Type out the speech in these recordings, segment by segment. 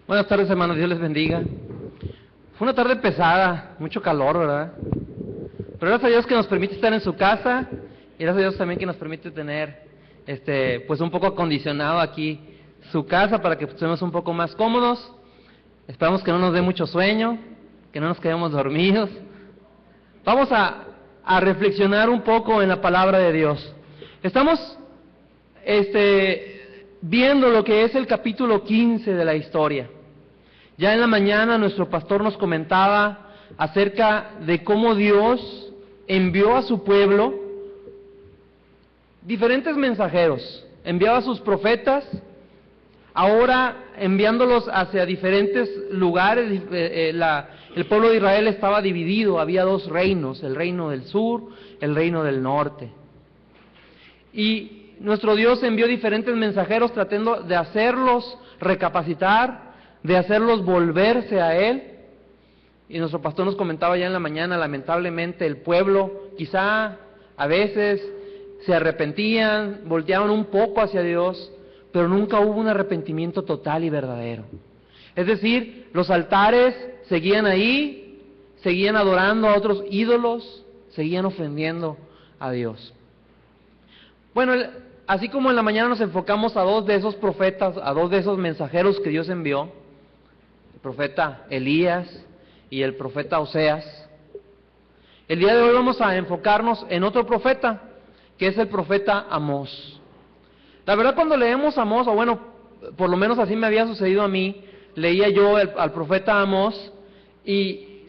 Buenas tardes, hermanos, Dios les bendiga. Fue una tarde pesada, mucho calor, ¿verdad? Pero gracias a Dios que nos permite estar en su casa, y gracias a Dios también que nos permite tener, pues un poco acondicionado aquí su casa para que estemos un poco más cómodos. Esperamos que no nos dé mucho sueño, que no nos quedemos dormidos. Vamos a reflexionar un poco en la palabra de Dios. Estamos, viendo lo que es el capítulo 15 de la historia. Ya en la mañana nuestro pastor nos comentaba acerca de cómo Dios envió a su pueblo diferentes mensajeros, enviaba a sus profetas, ahora enviándolos hacia diferentes lugares. El pueblo de Israel estaba dividido, había dos reinos, el reino del sur, el reino del norte. Y nuestro Dios envió diferentes mensajeros tratando de hacerlos recapacitar, de hacerlos volverse a Él. Y nuestro pastor nos comentaba ya en la mañana, lamentablemente el pueblo quizá a veces se arrepentían, volteaban un poco hacia Dios, pero nunca hubo un arrepentimiento total y verdadero. Es decir, los altares seguían ahí, seguían adorando a otros ídolos, seguían ofendiendo a Dios. Bueno, así como en la mañana nos enfocamos a dos de esos profetas, a dos de esos mensajeros que Dios envió, el profeta Elías y el profeta Oseas, el día de hoy vamos a enfocarnos en otro profeta, que es el profeta Amós. La verdad, cuando leemos Amós, o bueno, por lo menos así me había sucedido a mí, leía yo al profeta Amós, y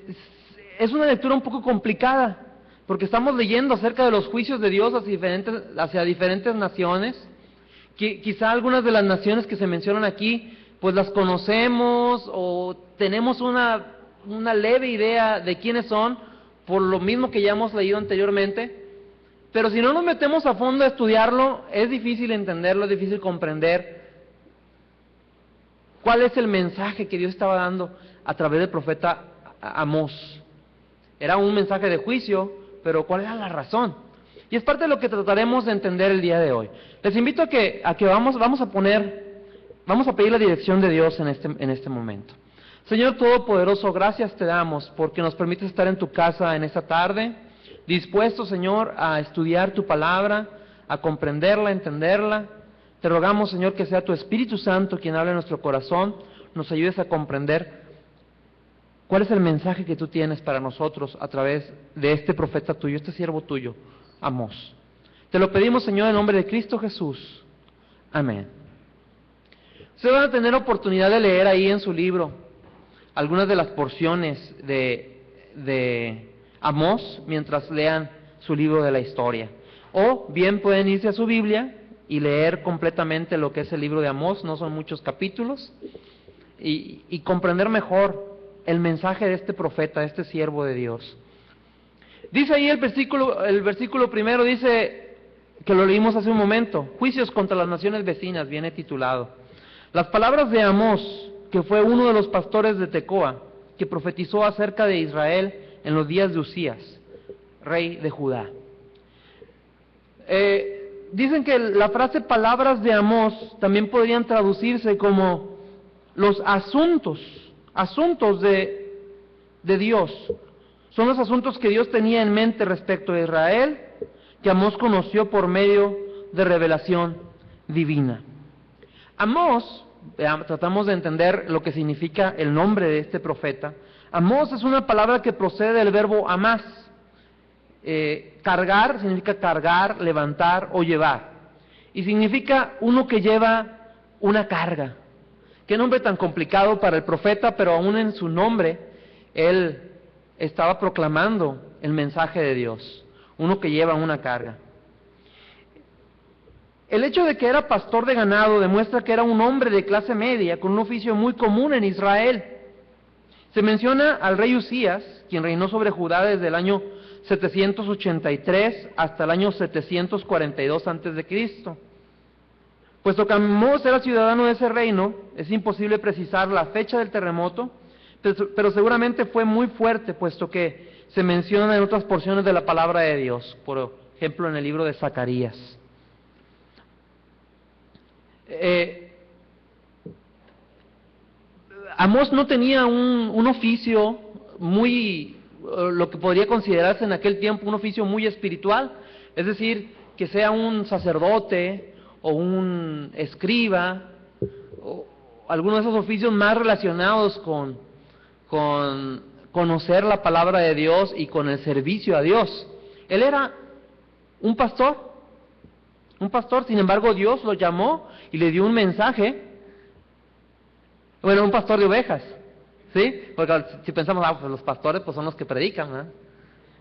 es una lectura un poco complicada, porque estamos leyendo acerca de los juicios de Dios hacia diferentes naciones. Quizá algunas de las naciones que se mencionan aquí, pues las conocemos o tenemos una leve idea de quiénes son, por lo mismo que ya hemos leído anteriormente. Pero si no nos metemos a fondo a estudiarlo, es difícil entenderlo, es difícil comprender cuál es el mensaje que Dios estaba dando a través del profeta Amós. Era un mensaje de juicio, pero ¿cuál era la razón? Y es parte de lo que trataremos de entender el día de hoy. Les invito a que vamos a pedir la dirección de Dios en este momento. Señor Todopoderoso, gracias te damos porque nos permites estar en tu casa en esta tarde, dispuestos, Señor, a estudiar tu palabra, a comprenderla, a entenderla. Te rogamos, Señor, que sea tu Espíritu Santo quien hable en nuestro corazón, nos ayudes a comprender cuál es el mensaje que tú tienes para nosotros a través de este profeta tuyo, este siervo tuyo, Amós. Te lo pedimos, Señor, en nombre de Cristo Jesús. Amén. Ustedes van a tener oportunidad de leer ahí en su libro algunas de las porciones de Amós mientras lean su libro de la historia. O bien pueden irse a su Biblia y leer completamente lo que es el libro de Amós, no son muchos capítulos, y comprender mejor el mensaje de este profeta, de este siervo de Dios. Dice ahí el versículo primero, dice, que lo leímos hace un momento, juicios contra las naciones vecinas, viene titulado. Las palabras de Amós, que fue uno de los pastores de Tecoa, que profetizó acerca de Israel en los días de Usías, rey de Judá. Dicen que la frase palabras de Amós también podrían traducirse como los asuntos de Dios. Son los asuntos que Dios tenía en mente respecto a Israel, que Amós conoció por medio de revelación divina. Amós, tratamos de entender lo que significa el nombre de este profeta. Amós es una palabra que procede del verbo amás. Cargar significa cargar, levantar o llevar. Y significa uno que lleva una carga. Qué nombre tan complicado para el profeta, pero aún en su nombre, él estaba proclamando el mensaje de Dios. Uno que lleva una carga. El hecho de que era pastor de ganado demuestra que era un hombre de clase media, con un oficio muy común en Israel. Se menciona al rey Usías, quien reinó sobre Judá desde el año 783 hasta el año 742 a.C. Puesto que Amós era ciudadano de ese reino, es imposible precisar la fecha del terremoto, pero seguramente fue muy fuerte, puesto que se menciona en otras porciones de la palabra de Dios, por ejemplo en el libro de Zacarías. Amós no tenía un oficio muy, lo que podría considerarse en aquel tiempo un oficio muy espiritual, es decir, que sea un sacerdote o un escriba, o alguno de esos oficios más relacionados con conocer la palabra de Dios y con el servicio a Dios. Él era un pastor, sin embargo Dios lo llamó y le dio un mensaje. Bueno, un pastor de ovejas, ¿sí? Porque si pensamos, pues los pastores pues son los que predican, ¿verdad?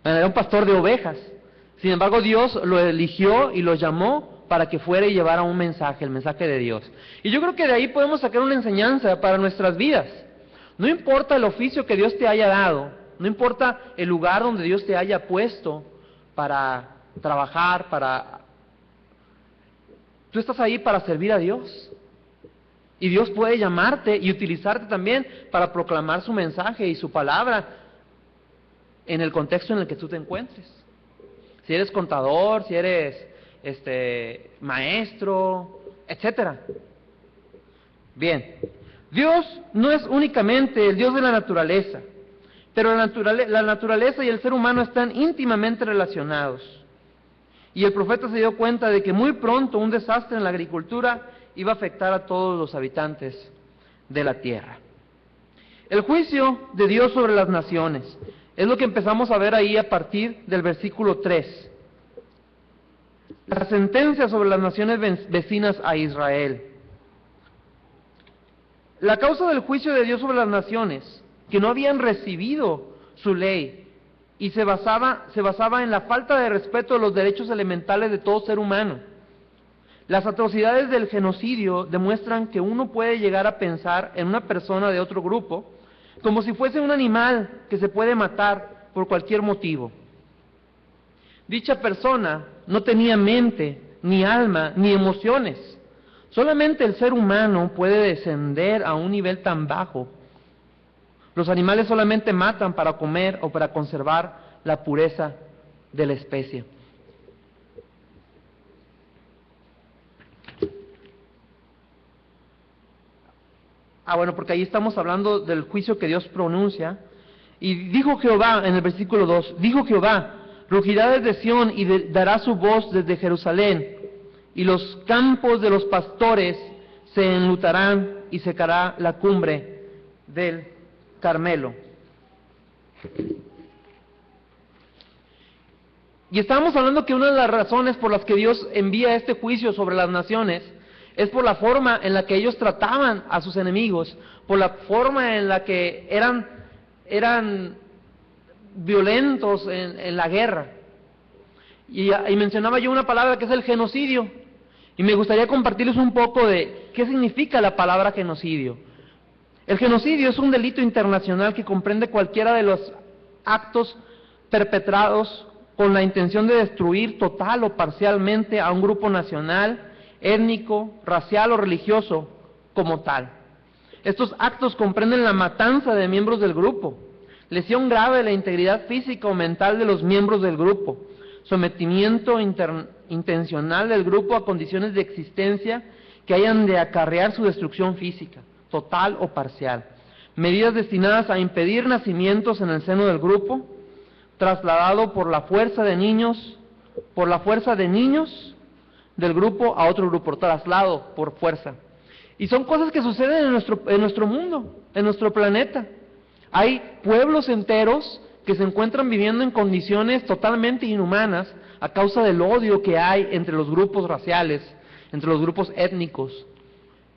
Era un pastor de ovejas. Sin embargo, Dios lo eligió y lo llamó para que fuera y llevara un mensaje, el mensaje de Dios. Y yo creo que de ahí podemos sacar una enseñanza para nuestras vidas. No importa el oficio que Dios te haya dado, no importa el lugar donde Dios te haya puesto para trabajar, tú estás ahí para servir a Dios. Y Dios puede llamarte y utilizarte también para proclamar su mensaje y su palabra en el contexto en el que tú te encuentres. Si eres contador, si eres maestro, etcétera. Bien, Dios no es únicamente el Dios de la naturaleza, pero la naturaleza y el ser humano están íntimamente relacionados. Y el profeta se dio cuenta de que muy pronto un desastre en la agricultura iba a afectar a todos los habitantes de la tierra. El juicio de Dios sobre las naciones es lo que empezamos a ver ahí a partir del versículo 3. La sentencia sobre las naciones vecinas a Israel. La causa del juicio de Dios sobre las naciones, que no habían recibido su ley, y se basaba en la falta de respeto de los derechos elementales de todo ser humano. Las atrocidades del genocidio demuestran que uno puede llegar a pensar en una persona de otro grupo como si fuese un animal que se puede matar por cualquier motivo. Dicha persona no tenía mente, ni alma, ni emociones. Solamente el ser humano puede descender a un nivel tan bajo. Los animales solamente matan para comer o para conservar la pureza de la especie. Bueno, porque ahí estamos hablando del juicio que Dios pronuncia. Y dijo Jehová, en el versículo 2, dijo Jehová, rugirá desde Sión y dará su voz desde Jerusalén, y los campos de los pastores se enlutarán y secará la cumbre del Carmelo. Y estábamos hablando que una de las razones por las que Dios envía este juicio sobre las naciones es por la forma en la que ellos trataban a sus enemigos, por la forma en la que eran violentos en la guerra. Y mencionaba yo una palabra que es el genocidio, y me gustaría compartirles un poco de qué significa la palabra genocidio. El genocidio es un delito internacional que comprende cualquiera de los actos perpetrados con la intención de destruir total o parcialmente a un grupo nacional, étnico, racial o religioso como tal. Estos actos comprenden la matanza de miembros del grupo, lesión grave de la integridad física o mental de los miembros del grupo, sometimiento intencional del grupo a condiciones de existencia que hayan de acarrear su destrucción física, total o parcial, medidas destinadas a impedir nacimientos en el seno del grupo, trasladado por la fuerza de niños del grupo a otro grupo, traslado por fuerza. Y son cosas que suceden en nuestro mundo, en nuestro planeta. Hay pueblos enteros que se encuentran viviendo en condiciones totalmente inhumanas a causa del odio que hay entre los grupos raciales, entre los grupos étnicos,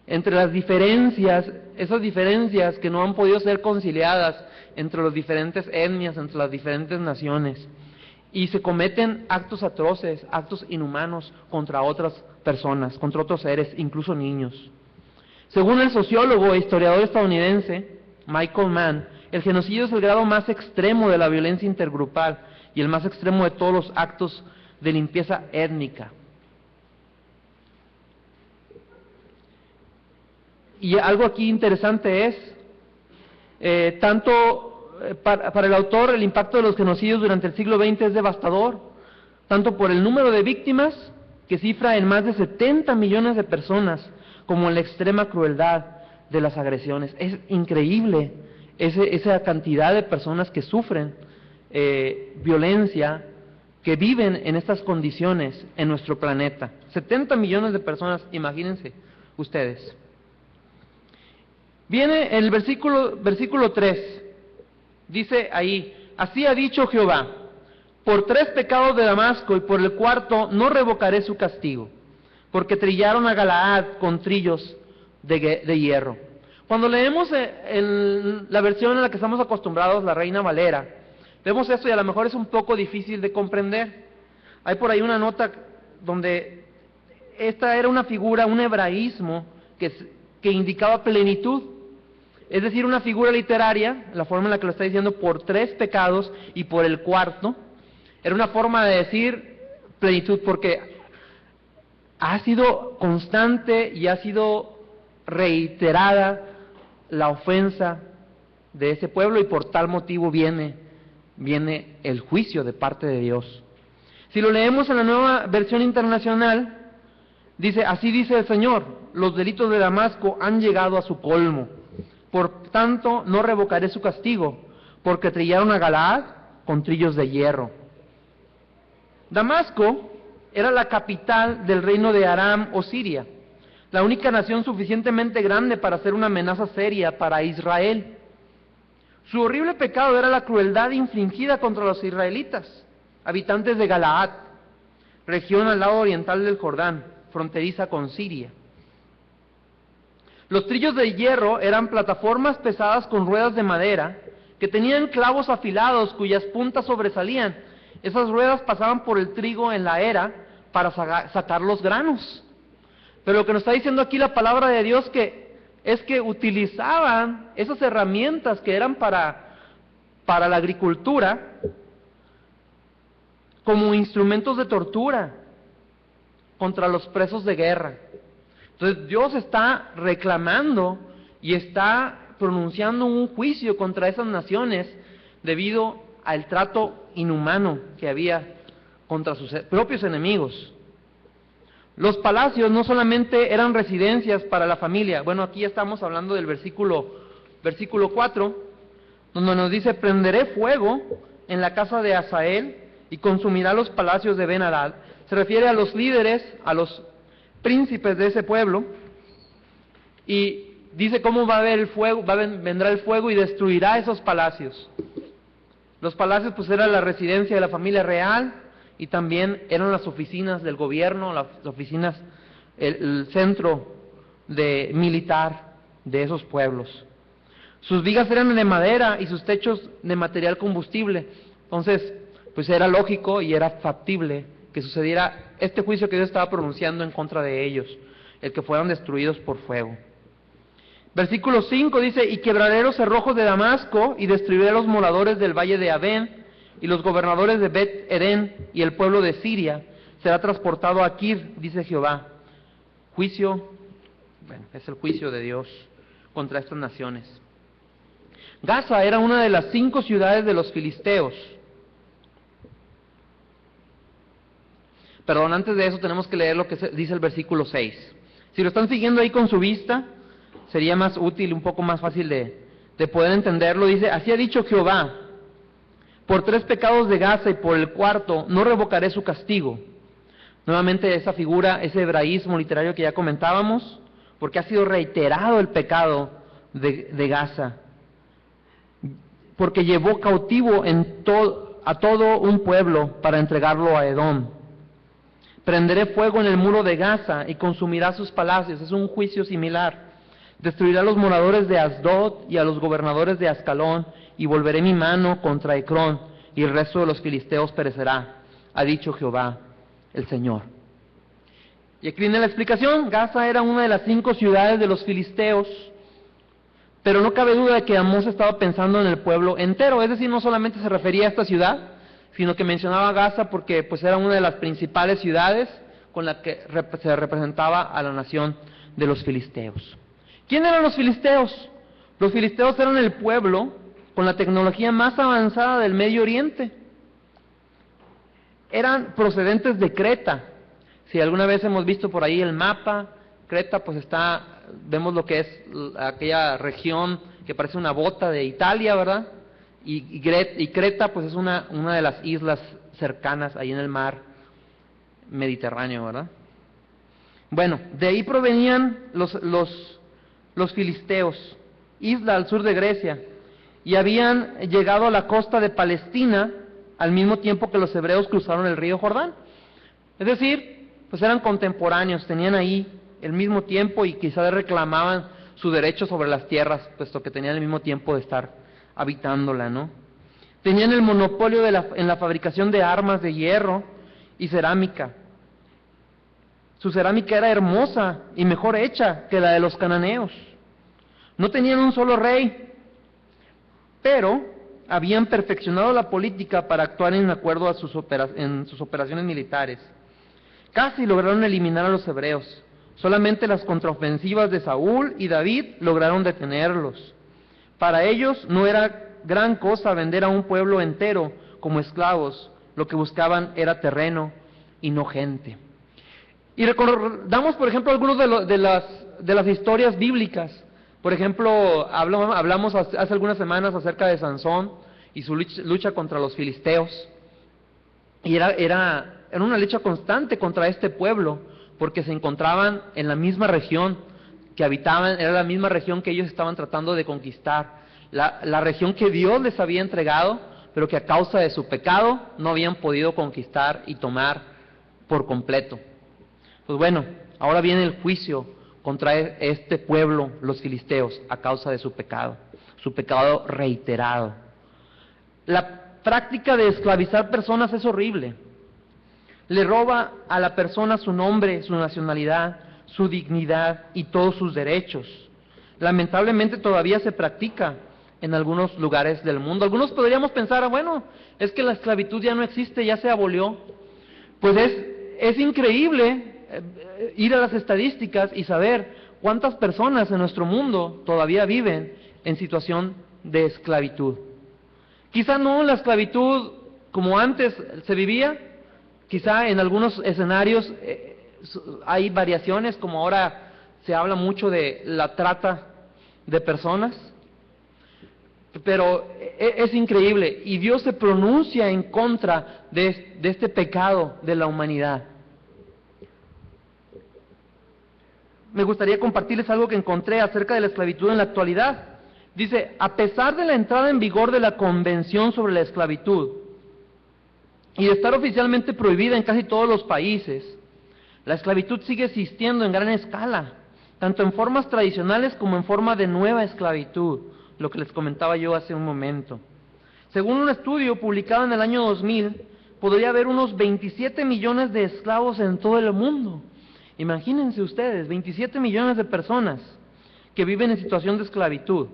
entre las diferencias, esas diferencias que no han podido ser conciliadas entre las diferentes etnias, entre las diferentes naciones. Y se cometen actos atroces, actos inhumanos contra otras personas, contra otros seres, incluso niños. Según el sociólogo e historiador estadounidense Michael Mann, el genocidio es el grado más extremo de la violencia intergrupal y el más extremo de todos los actos de limpieza étnica. Y algo aquí interesante es, para el autor, el impacto de los genocidios durante el siglo XX es devastador, tanto por el número de víctimas, que cifra en más de 70 millones de personas, como en la extrema crueldad de las agresiones. Es increíble esa cantidad de personas que sufren violencia, que viven en estas condiciones en nuestro planeta. 70 millones de personas, imagínense ustedes. Viene el versículo 3, dice ahí: así ha dicho Jehová, por 3 pecados de Damasco y por el 4º no revocaré su castigo, porque trillaron a Galaad con trillos de hierro. Cuando leemos en la versión en la que estamos acostumbrados, la Reina Valera, vemos esto y a lo mejor es un poco difícil de comprender. Hay por ahí una nota donde esta era una figura, un hebraísmo que indicaba plenitud. Es decir, una figura literaria, la forma en la que lo está diciendo, por 3 pecados y por el 4º, era una forma de decir plenitud, porque ha sido constante y ha sido reiterada la ofensa de ese pueblo, y por tal motivo viene el juicio de parte de Dios. Si lo leemos en la Nueva Versión Internacional, dice: así dice el Señor, los delitos de Damasco han llegado a su colmo, por tanto no revocaré su castigo, porque trillaron a Galaad con trillos de hierro. Damasco era la capital del reino de Aram o Siria, la única nación suficientemente grande para ser una amenaza seria para Israel. Su horrible pecado era la crueldad infligida contra los israelitas, habitantes de Galaad, región al lado oriental del Jordán, fronteriza con Siria. Los trillos de hierro eran plataformas pesadas con ruedas de madera que tenían clavos afilados cuyas puntas sobresalían. Esas ruedas pasaban por el trigo en la era para sacar los granos. Pero lo que nos está diciendo aquí la palabra de Dios es que utilizaban esas herramientas que eran para la agricultura como instrumentos de tortura contra los presos de guerra. Entonces Dios está reclamando y está pronunciando un juicio contra esas naciones debido al trato inhumano que había contra sus propios enemigos. Los palacios no solamente eran residencias para la familia. Bueno, aquí estamos hablando del versículo 4, donde nos dice: prenderé fuego en la casa de Hazael y consumirá los palacios de Ben-Hadad. Se refiere a los líderes, a los príncipes de ese pueblo, y dice cómo va a haber el fuego, vendrá el fuego y destruirá esos palacios. Los palacios pues era la residencia de la familia real, y también eran las oficinas del gobierno, las oficinas, el centro militar de esos pueblos. Sus vigas eran de madera y sus techos de material combustible. Entonces, pues era lógico y era factible que sucediera este juicio que Dios estaba pronunciando en contra de ellos, el que fueran destruidos por fuego. Versículo 5 dice: y quebraré los cerrojos de Damasco y destruiré los moradores del valle de Abén, y los gobernadores de Bet-Edén, y el pueblo de Siria será transportado a Kir, dice Jehová. Juicio, bueno, es el juicio de Dios contra estas naciones. Gaza era una de las 5 ciudades de los filisteos. Perdón, antes de eso tenemos que leer lo que dice el versículo 6. Si lo están siguiendo ahí con su vista, sería más útil, un poco más fácil de poder entenderlo. Dice: así ha dicho Jehová, por 3 pecados de Gaza y por el 4º no revocaré su castigo. Nuevamente esa figura, ese hebraísmo literario que ya comentábamos, porque ha sido reiterado el pecado de Gaza, porque llevó cautivo a todo un pueblo para entregarlo a Edom. Prenderé fuego en el muro de Gaza y consumirá sus palacios. Es un juicio similar. Destruirá a los moradores de Asdod y a los gobernadores de Ascalón, y volveré mi mano contra Ecrón, y el resto de los filisteos perecerá, ha dicho Jehová el Señor. Y aquí viene la explicación. Gaza era una de las 5 ciudades de los filisteos, pero no cabe duda de que Amós estaba pensando en el pueblo entero. Es decir, no solamente se refería a esta ciudad, sino que mencionaba Gaza porque pues era una de las principales ciudades con la que se representaba a la nación de los filisteos. ¿Quién eran los filisteos? Los filisteos eran el pueblo con la tecnología más avanzada del Medio Oriente. Eran procedentes de Creta. Si alguna vez hemos visto por ahí el mapa, Creta pues está vemos lo que es aquella región que parece una bota de Italia, ¿verdad? Y Creta, pues es una de las islas cercanas ahí en el mar Mediterráneo, ¿verdad? Bueno, de ahí provenían los filisteos, isla al sur de Grecia, y habían llegado a la costa de Palestina al mismo tiempo que los hebreos cruzaron el río Jordán. Es decir, pues eran contemporáneos, tenían ahí el mismo tiempo y quizás reclamaban su derecho sobre las tierras, puesto que tenían el mismo tiempo de estar habitándola, ¿no? Tenían el monopolio en la fabricación de armas de hierro y cerámica. Su cerámica era hermosa y mejor hecha que la de los cananeos. No tenían un solo rey, pero habían perfeccionado la política para actuar en acuerdo a en sus operaciones militares. Casi lograron eliminar a los hebreos. Solamente las contraofensivas de Saúl y David lograron detenerlos. Para ellos no era gran cosa vender a un pueblo entero como esclavos. Lo que buscaban era terreno y no gente. Y recordamos, por ejemplo, algunos de las historias bíblicas. Por ejemplo, hablamos hace algunas semanas acerca de Sansón y su lucha contra los filisteos. Y era una lucha constante contra este pueblo, porque se encontraban en la misma región que habitaban, era la misma región que ellos estaban tratando de conquistar, la región que Dios les había entregado, pero que a causa de su pecado no habían podido conquistar y tomar por completo. Pues bueno, ahora viene el juicio contra este pueblo, los filisteos, a causa de su pecado reiterado. La práctica de esclavizar personas es horrible. Le roba a la persona su nombre, su nacionalidad, su dignidad y todos sus derechos. Lamentablemente todavía se practica en algunos lugares del mundo. Algunos podríamos pensar, bueno, es que la esclavitud ya no existe, ya se abolió. Pues es increíble ir a las estadísticas y saber cuántas personas en nuestro mundo todavía viven en situación de esclavitud. Quizá no la esclavitud como antes se vivía, quizá en algunos escenarios hay variaciones, como ahora se habla mucho de la trata de personas, pero es increíble, y Dios se pronuncia en contra de este pecado de la humanidad. Me gustaría compartirles algo que encontré acerca de la esclavitud en la actualidad. Dice, a pesar de la entrada en vigor de la Convención sobre la Esclavitud y de estar oficialmente prohibida en casi todos los países, la esclavitud sigue existiendo en gran escala, tanto en formas tradicionales como en forma de nueva esclavitud, lo que les comentaba yo hace un momento. Según un estudio publicado en el año 2000, podría haber unos 27 millones de esclavos en todo el mundo. Imagínense ustedes, 27 millones de personas que viven en situación de esclavitud.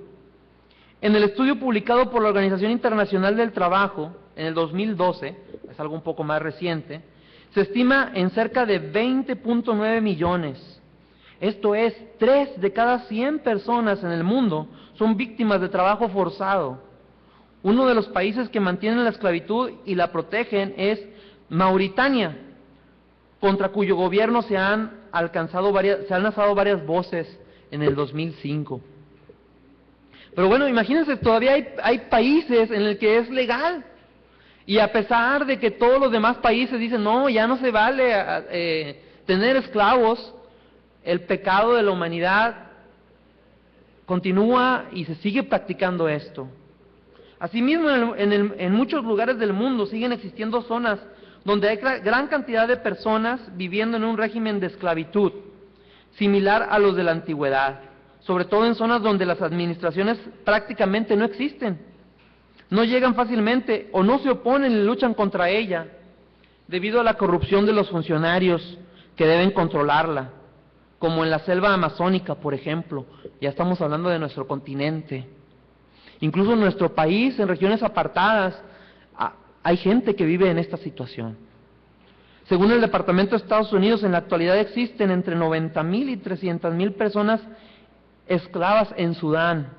En el estudio publicado por la Organización Internacional del Trabajo en el 2012, es algo un poco más reciente, se estima en cerca de 20.9 millones. Esto es, 3 de cada 100 personas en el mundo son víctimas de trabajo forzado. Uno de los países que mantienen la esclavitud y la protegen es Mauritania, contra cuyo gobierno se han alzado varias voces en el 2005. Pero bueno, imagínense, todavía hay países en el que es legal, y a pesar de que todos los demás países dicen, no, ya no se vale tener esclavos, el pecado de la humanidad continúa y se sigue practicando esto. Asimismo, en muchos lugares del mundo siguen existiendo zonas donde hay gran cantidad de personas viviendo en un régimen de esclavitud, similar a los de la antigüedad, sobre todo en zonas donde las administraciones prácticamente no existen, no llegan fácilmente o no se oponen y luchan contra ella, debido a la corrupción de los funcionarios que deben controlarla, como en la selva amazónica, por ejemplo. Ya estamos hablando de nuestro continente. Incluso en nuestro país, en regiones apartadas, hay gente que vive en esta situación. Según el Departamento de Estados Unidos, en la actualidad existen entre 90,000 y 300,000 personas esclavas en Sudán.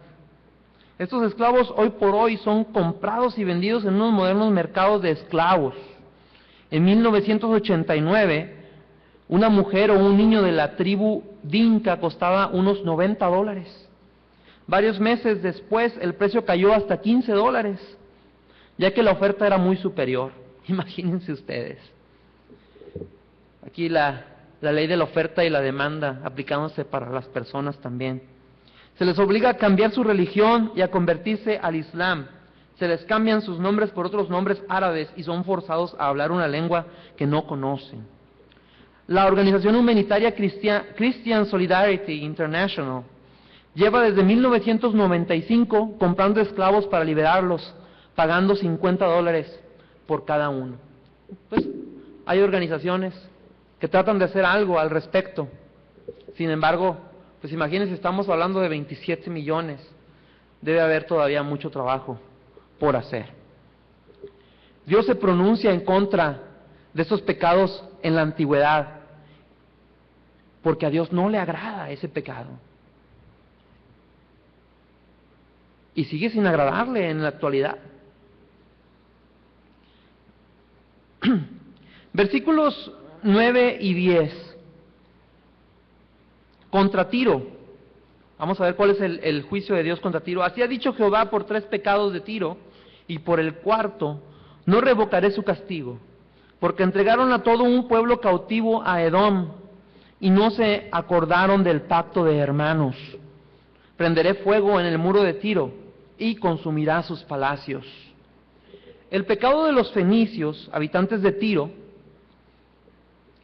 Estos esclavos hoy por hoy son comprados y vendidos en unos modernos mercados de esclavos. En 1989, Una mujer o un niño de la tribu dinka costaba unos $90. Varios meses después el precio cayó hasta $15, ya que la oferta era muy superior. Imagínense ustedes. Aquí la ley de la oferta y la demanda aplicándose para las personas también. Se les obliga a cambiar su religión y a convertirse al Islam. Se les cambian sus nombres por otros nombres árabes y son forzados a hablar una lengua que no conocen. La organización humanitaria Christian Solidarity International lleva desde 1995 comprando esclavos para liberarlos, pagando $50 por cada uno. Pues hay organizaciones que tratan de hacer algo al respecto. Sin embargo, pues imagínense, estamos hablando de 27 millones. Debe haber todavía mucho trabajo por hacer. Dios se pronuncia en contra de estos pecados en la antigüedad, porque a Dios no le agrada ese pecado. Y sigue sin agradarle en la actualidad. Versículos 9 y 10. Contra Tiro. Vamos a ver cuál es el juicio de Dios contra Tiro. Así ha dicho Jehová por 3 pecados de Tiro, y por el cuarto no revocaré su castigo, porque entregaron a todo un pueblo cautivo a Edom, y no se acordaron del pacto de hermanos. Prenderé fuego en el muro de Tiro, y consumirá sus palacios. El pecado de los fenicios, habitantes de Tiro,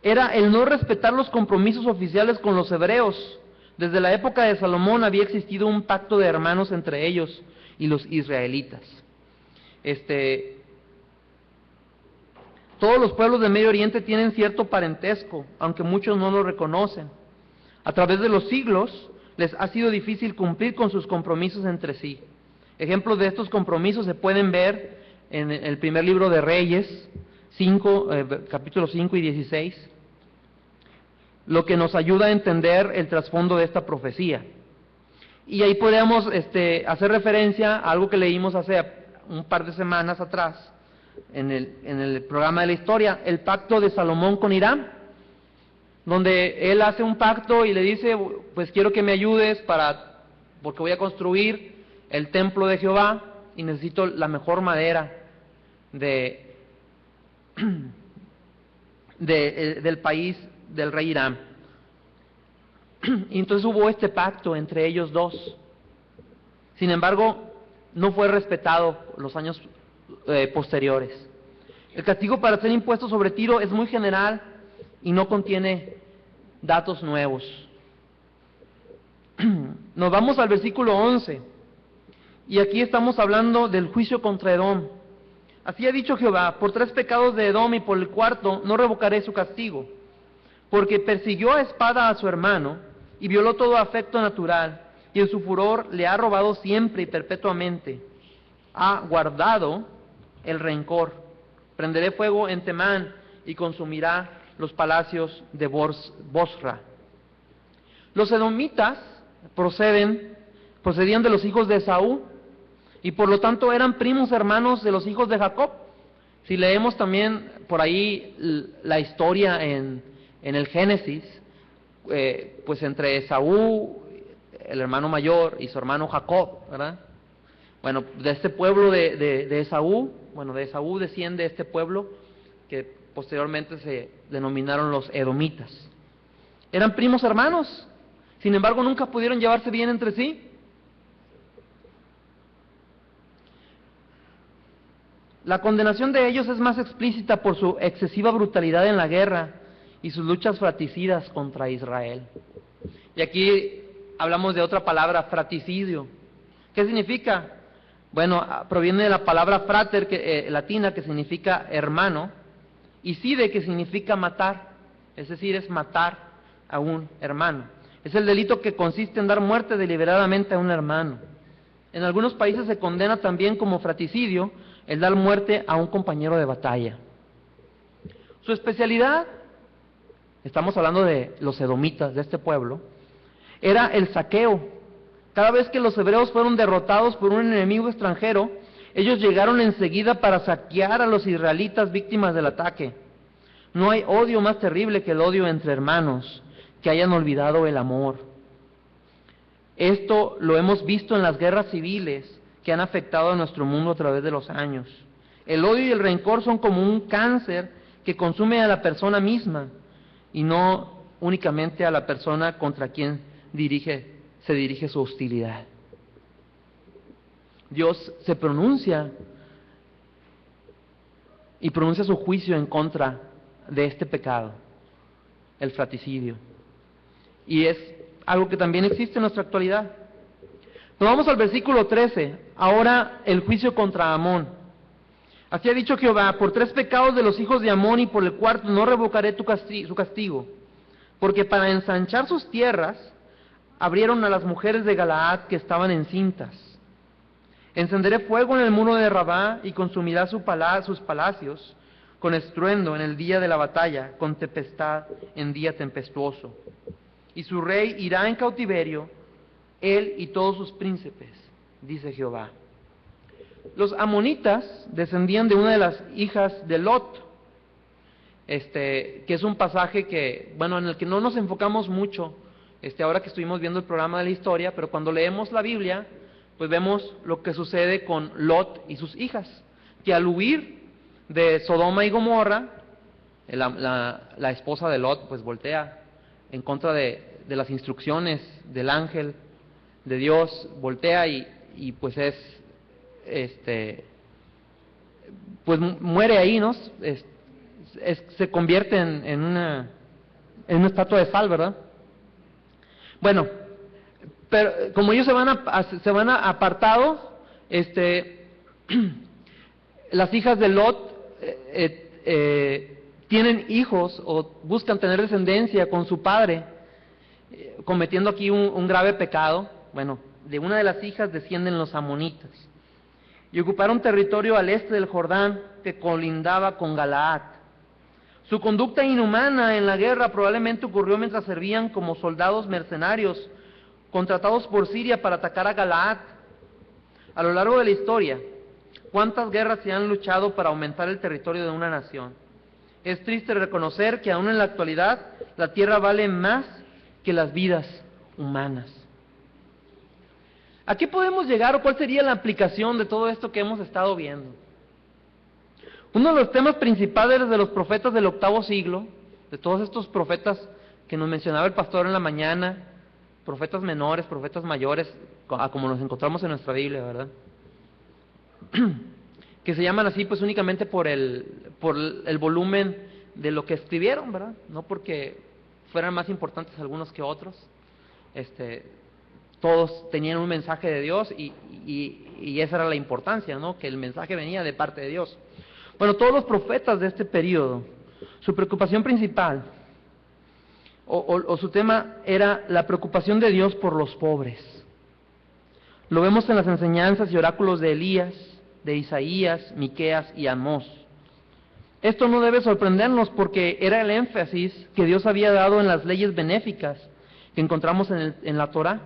era el no respetar los compromisos oficiales con los hebreos. Desde la época de Salomón había existido un pacto de hermanos entre ellos y los israelitas. Todos los pueblos del Medio Oriente tienen cierto parentesco, aunque muchos no lo reconocen. A través de los siglos les ha sido difícil cumplir con sus compromisos entre sí. Ejemplos de estos compromisos se pueden ver en el primer libro de Reyes, capítulos 5 y 16, lo que nos ayuda a entender el trasfondo de esta profecía. Y ahí podemos hacer referencia a algo que leímos hace un par de semanas atrás, en el programa de la historia, el pacto de Salomón con Hiram, donde él hace un pacto y le dice, pues quiero que me ayudes porque voy a construir el templo de Jehová y necesito la mejor madera del país del rey Hiram. Y entonces hubo este pacto entre ellos dos. Sin embargo, no fue respetado los años posteriores. El castigo para ser impuesto sobre Tiro es muy general y no contiene datos nuevos. Nos vamos al versículo 11, y aquí estamos hablando del juicio contra Edom. Así ha dicho Jehová, por 3 pecados de Edom y por el cuarto no revocaré su castigo, porque persiguió a espada a su hermano y violó todo afecto natural, y en su furor le ha robado siempre y perpetuamente. Ha guardado el rencor. Prenderé fuego en Temán y consumirá los palacios de Bosra. Los edomitas procedían de los hijos de Esaú, y por lo tanto eran primos hermanos de los hijos de Jacob. Si leemos también por ahí la historia en el Génesis, pues entre Esaú, el hermano mayor, y su hermano Jacob, ¿verdad? Bueno, de este pueblo de Esaú, de Esaú desciende este pueblo que posteriormente se denominaron los edomitas. Eran primos hermanos, sin embargo nunca pudieron llevarse bien entre sí. La condenación de ellos es más explícita por su excesiva brutalidad en la guerra y sus luchas fratricidas contra Israel. Y aquí hablamos de otra palabra, fratricidio. ¿Qué significa? Bueno, proviene de la palabra frater, latina, que significa hermano, y side, que significa matar, es decir, es matar a un hermano. Es el delito que consiste en dar muerte deliberadamente a un hermano. En algunos países se condena también como fratricidio el dar muerte a un compañero de batalla. Su especialidad, estamos hablando de los edomitas de este pueblo, era el saqueo. Cada vez que los hebreos fueron derrotados por un enemigo extranjero, ellos llegaron enseguida para saquear a los israelitas víctimas del ataque. No hay odio más terrible que el odio entre hermanos, que hayan olvidado el amor. Esto lo hemos visto en las guerras civiles que han afectado a nuestro mundo a través de los años. El odio y el rencor son como un cáncer que consume a la persona misma y no únicamente a la persona contra quien se dirige su hostilidad. Dios se pronuncia y pronuncia su juicio en contra de este pecado, el fratricidio. Y es algo que también existe en nuestra actualidad. Nos vamos al versículo 13. Ahora el juicio contra Amón. Así ha dicho Jehová: por 3 pecados de los hijos de Amón y por el cuarto no revocaré su castigo. Porque para ensanchar sus tierras abrieron a las mujeres de Galaad que estaban encintas. Encenderé fuego en el muro de Rabá y consumirá sus palacios con estruendo en el día de la batalla, con tempestad en día tempestuoso. Y su rey irá en cautiverio, él y todos sus príncipes, dice Jehová. Los amonitas descendían de una de las hijas de Lot, que es un pasaje que, bueno, en el que no nos enfocamos mucho, ahora que estuvimos viendo el programa de la historia, pero cuando leemos la Biblia, pues vemos lo que sucede con Lot y sus hijas, que al huir de Sodoma y Gomorra, la esposa de Lot pues voltea en contra de las instrucciones del ángel de Dios, voltea y pues pues muere ahí, ¿no? Se convierte en una estatua de sal, ¿verdad? Bueno, pero como ellos se van apartados, las hijas de Lot tienen hijos o buscan tener descendencia con su padre, cometiendo aquí un grave pecado. Bueno, de una de las hijas descienden los amonitas y ocuparon territorio al este del Jordán que colindaba con Galaad. Su conducta inhumana en la guerra probablemente ocurrió mientras servían como soldados mercenarios contratados por Siria para atacar a Galaad. A lo largo de la historia, ¿cuántas guerras se han luchado para aumentar el territorio de una nación? Es triste reconocer que aún en la actualidad la tierra vale más que las vidas humanas. ¿A qué podemos llegar o cuál sería la aplicación de todo esto que hemos estado viendo? Uno de los temas principales de los profetas del 8º siglo, de todos estos profetas que nos mencionaba el pastor en la mañana, profetas menores, profetas mayores, como nos encontramos en nuestra Biblia, ¿verdad? Que se llaman así pues únicamente por el volumen de lo que escribieron, ¿verdad? No porque fueran más importantes algunos que otros. Todos tenían un mensaje de Dios y esa era la importancia, ¿no? Que el mensaje venía de parte de Dios. Bueno, todos los profetas de este periodo, su preocupación principal o su tema era la preocupación de Dios por los pobres. Lo vemos en las enseñanzas y oráculos de Elías, de Isaías, Miqueas y Amós. Esto no debe sorprendernos porque era el énfasis que Dios había dado en las leyes benéficas que encontramos en la Torá,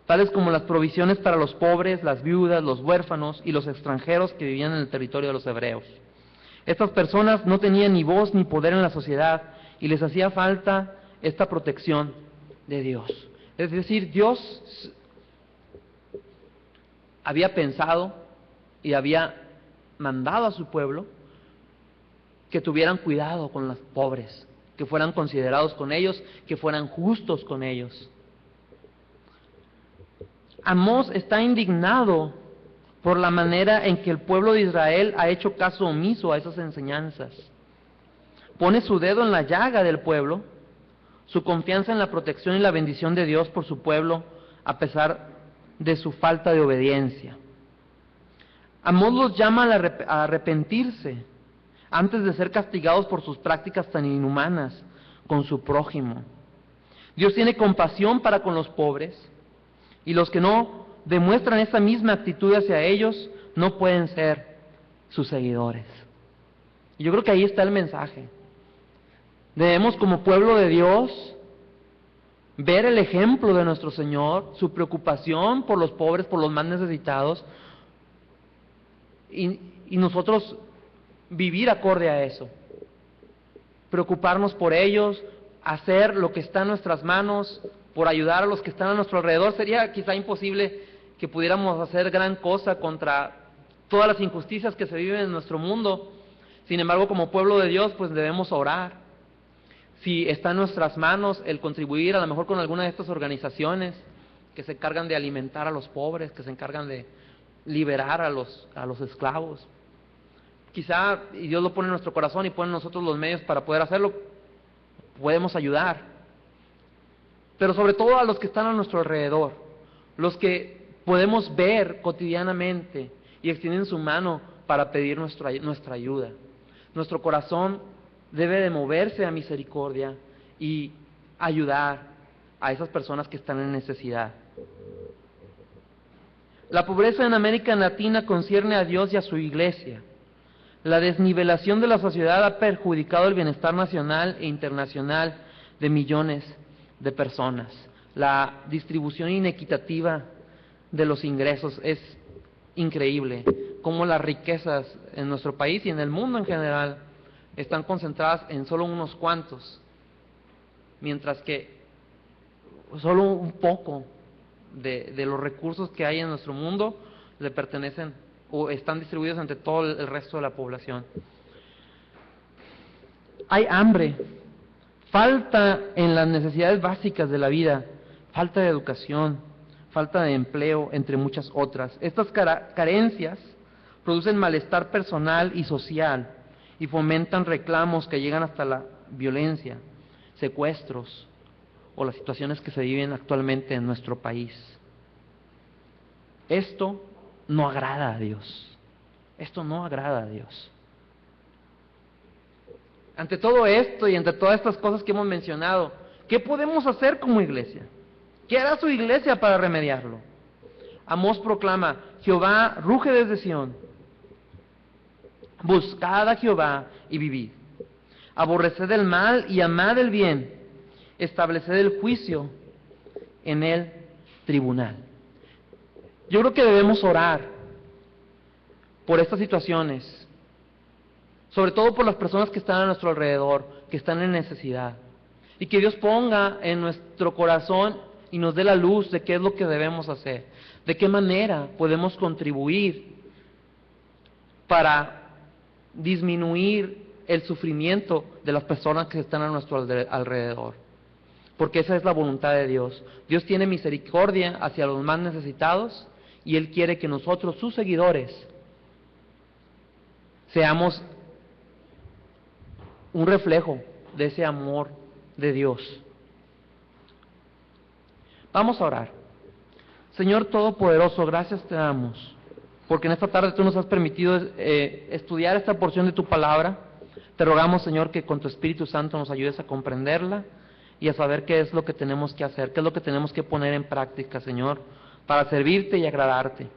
tales como las provisiones para los pobres, las viudas, los huérfanos y los extranjeros que vivían en el territorio de los hebreos. Estas personas no tenían ni voz ni poder en la sociedad y les hacía falta esta protección de Dios. Es decir, Dios había pensado y había mandado a su pueblo que tuvieran cuidado con los pobres, que fueran considerados con ellos, que fueran justos con ellos. Amós está indignado por la manera en que el pueblo de Israel ha hecho caso omiso a esas enseñanzas. Pone su dedo en la llaga del pueblo, su confianza en la protección y la bendición de Dios por su pueblo, a pesar de su falta de obediencia. Amós los llama a arrepentirse antes de ser castigados por sus prácticas tan inhumanas con su prójimo. Dios tiene compasión para con los pobres, y los que no demuestran esa misma actitud hacia ellos no pueden ser sus seguidores. Y yo creo que ahí está el mensaje. Debemos, como pueblo de Dios, ver el ejemplo de nuestro Señor, su preocupación por los pobres, por los más necesitados, y nosotros vivir acorde a eso. preocuparnos por ellos, hacer lo que está en nuestras manos, por ayudar a los que están a nuestro alrededor. Sería quizá imposible que pudiéramos hacer gran cosa contra todas las injusticias que se viven en nuestro mundo. Sin embargo, como pueblo de Dios, pues debemos orar. Si está en nuestras manos el contribuir a lo mejor con alguna de estas organizaciones que se encargan de alimentar a los pobres, que se encargan de liberar a los esclavos. Quizá, y Dios lo pone en nuestro corazón y pone en nosotros los medios para poder hacerlo, podemos ayudar. Pero sobre todo a los que están a nuestro alrededor, los que podemos ver cotidianamente y extienden su mano para pedir nuestra ayuda. Nuestro corazón debe de moverse a misericordia y ayudar a esas personas que están en necesidad. La pobreza en América Latina concierne a Dios y a su iglesia. La desnivelación de la sociedad ha perjudicado el bienestar nacional e internacional de millones de personas. La distribución inequitativa de los ingresos es increíble, cómo las riquezas en nuestro país y en el mundo en general están concentradas en solo unos cuantos, mientras que solo un poco de los recursos que hay en nuestro mundo le pertenecen o están distribuidos entre todo el resto de la población. Hay hambre, falta en las necesidades básicas de la vida, falta de educación, falta de empleo, entre muchas otras. Estas carencias producen malestar personal y social y fomentan reclamos que llegan hasta la violencia, secuestros o las situaciones que se viven actualmente en nuestro país. Esto no agrada a Dios. Esto no agrada a Dios. Ante todo esto y ante todas estas cosas que hemos mencionado, ¿qué podemos hacer como iglesia? ¿Qué hará su iglesia para remediarlo? Amós proclama: Jehová ruge desde Sión. Buscad a Jehová y vivid. Aborreced el mal y amad el bien. Estableced el juicio en el tribunal. Yo creo que debemos orar por estas situaciones, sobre todo por las personas que están a nuestro alrededor, que están en necesidad, y que Dios ponga en nuestro corazón y nos dé la luz de qué es lo que debemos hacer, de qué manera podemos contribuir para disminuir el sufrimiento de las personas que están a nuestro alrededor, porque esa es la voluntad de Dios. Dios tiene misericordia hacia los más necesitados y Él quiere que nosotros, sus seguidores, seamos un reflejo de ese amor de Dios. Vamos a orar. Señor Todopoderoso, gracias te damos, porque en esta tarde tú nos has permitido estudiar esta porción de tu palabra. Te rogamos, Señor, que con tu Espíritu Santo nos ayudes a comprenderla y a saber qué es lo que tenemos que hacer, qué es lo que tenemos que poner en práctica, Señor, para servirte y agradarte.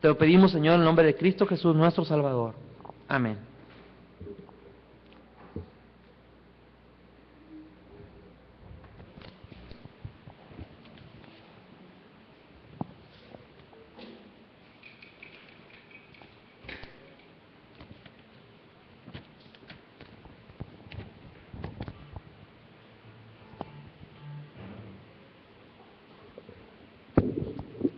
Te lo pedimos, Señor, en el nombre de Cristo Jesús, nuestro Salvador. Amén.